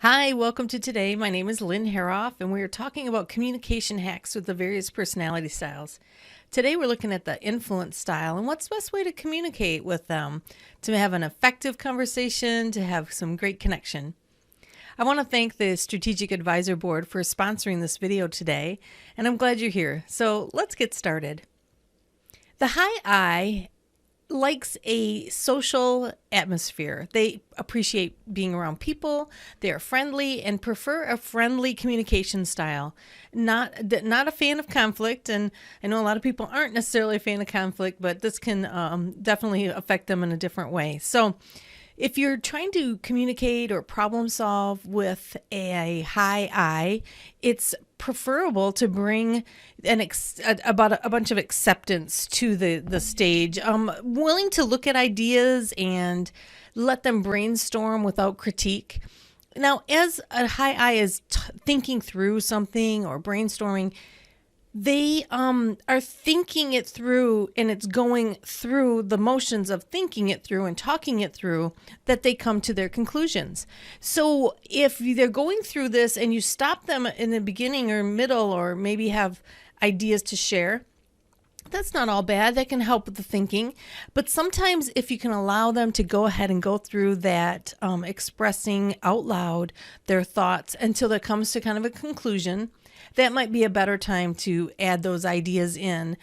Hi, welcome to today. My name is Lynn Hoerauf, and we are talking about communication hacks with the various personality styles. Today, we're looking at the influence style and what's the best way to communicate with them to have an effective conversation, to have some great connection. I want to thank the Strategic Advisor Board for sponsoring this video today, and I'm glad you're here. So let's get started. The high I likes a social atmosphere. They appreciate being around people. They are friendly and prefer a friendly communication style. Not a fan of conflict, and I know a lot of people aren't necessarily a fan of conflict, but this can definitely affect them in a different way. So if you're trying to communicate or problem solve with a high I, it's preferable to bring about a bunch of acceptance to the stage. Willing to look at ideas and let them brainstorm without critique. Now, as a high I is thinking through something or brainstorming, they are thinking it through, and it's going through the motions of thinking it through and talking it through that they come to their conclusions. So if they're going through this and you stop them in the beginning or middle, or maybe have ideas to share, that's not all bad. That can help with the thinking. But sometimes if you can allow them to go ahead and go through that, expressing out loud their thoughts until it comes to kind of a conclusion, that might be a better time to add those ideas in,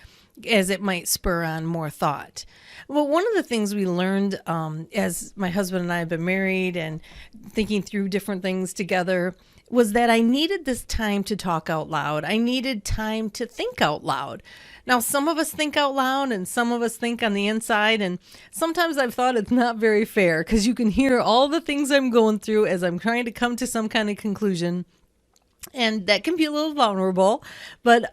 as it might spur on more thought. Well, one of the things we learned as my husband and I have been married and thinking through different things together was that I needed this time to talk out loud. I needed time to think out loud. Now, some of us think out loud and some of us think on the inside. And sometimes I've thought it's not very fair because you can hear all the things I'm going through as I'm trying to come to some kind of conclusion. And that can be a little vulnerable. But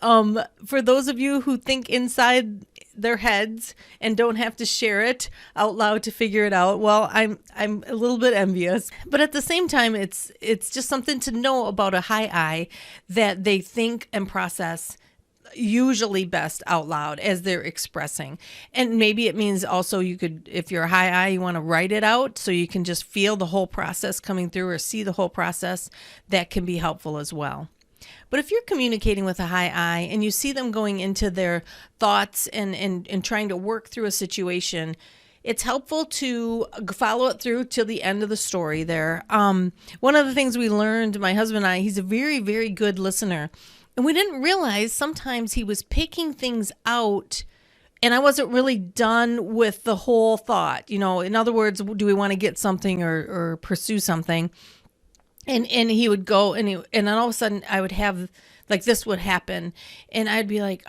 for those of you who think inside their heads and don't have to share it out loud to figure it out, well, I'm a little bit envious. But at the same time, it's just something to know about a high I, that they think and process usually best out loud as they're expressing. And maybe it means also you could, if you're a high I, you want to write it out so you can just feel the whole process coming through or see the whole process. That can be helpful as well. But if you're communicating with a high I and you see them going into their thoughts and trying to work through a situation, it's helpful to follow it through till the end of the story there. One of the things we learned, my husband and I, he's a very, very good listener. And we didn't realize sometimes he was picking things out and I wasn't really done with the whole thought. You know, in other words, do we want to get something or pursue something? And he would go and then all of a sudden I would have, like, this would happen. And I'd be like,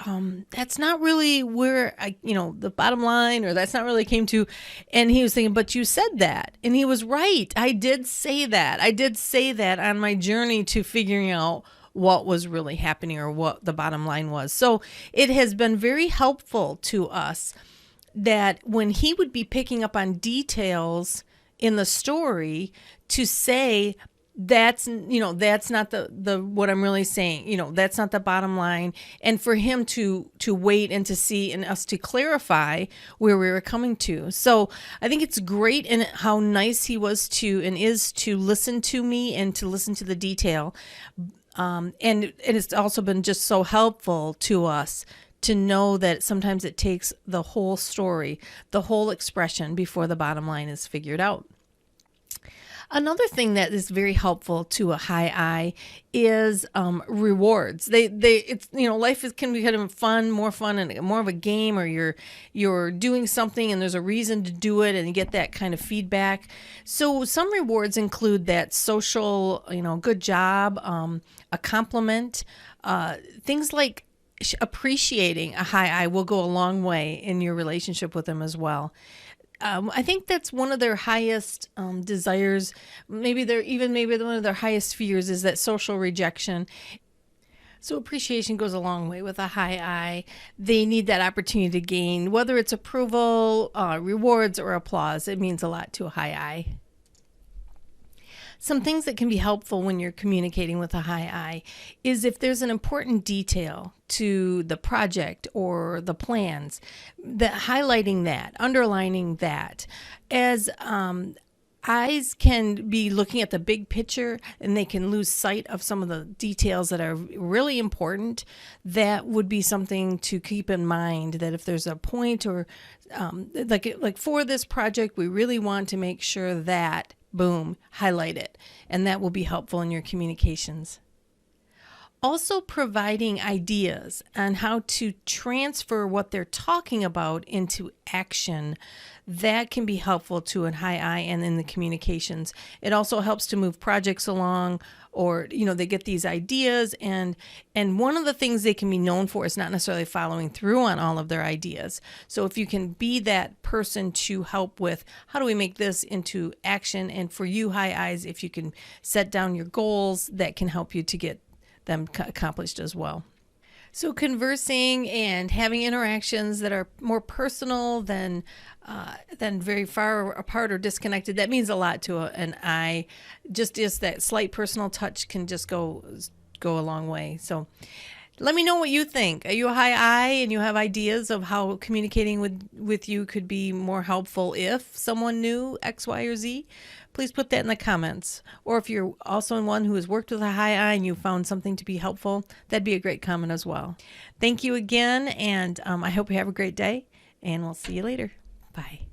that's not really where the bottom line, or that's not really came to. And he was thinking, but you said that. And he was right. I did say that. I did say that on my journey to figuring out what was really happening or what the bottom line was. So it has been very helpful to us that when he would be picking up on details in the story, to say, that's not the what I'm really saying, that's not the bottom line, and for him to wait and to see and us to clarify where we were coming to. So I think it's great in how nice he was to and is to listen to me and to listen to the detail. And it's also been just so helpful to us to know that sometimes it takes the whole story, the whole expression before the bottom line is figured out. Another thing that is very helpful to a high I is rewards. Life can be kind of more fun and more of a game, or you're doing something and there's a reason to do it and you get that kind of feedback. So some rewards include that social, good job, a compliment, things like appreciating a high I will go a long way in your relationship with them as well. I think that's one of their highest desires. Maybe one of their highest fears is that social rejection. So appreciation goes a long way with a high I. They need that opportunity to gain, whether it's approval, rewards, or applause. It means a lot to a high I. Some things that can be helpful when you're communicating with a high I is if there's an important detail to the project or the plans, that highlighting that, underlining that, as Eyes can be looking at the big picture and they can lose sight of some of the details that are really important. That would be something to keep in mind, that if there's a point or like for this project, we really want to make sure that, boom, highlight it. And that will be helpful in your communications. Also providing ideas on how to transfer what they're talking about into action. That can be helpful to a high I and in the communications. It also helps to move projects along, or they get these ideas, and one of the things they can be known for is not necessarily following through on all of their ideas. So if you can be that person to help with how do we make this into action, and for you high I's, if you can set down your goals, that can help you to get them accomplished as well. So conversing and having interactions that are more personal than very far apart or disconnected, that means a lot to an I. Just that slight personal touch can just go a long way. So let me know what you think. Are you a high I and you have ideas of how communicating with you could be more helpful if someone knew X, Y, or Z? Please put that in the comments. Or if you're also one who has worked with a high I and you found something to be helpful, that'd be a great comment as well. Thank you again, and I hope you have a great day, and we'll see you later. Bye.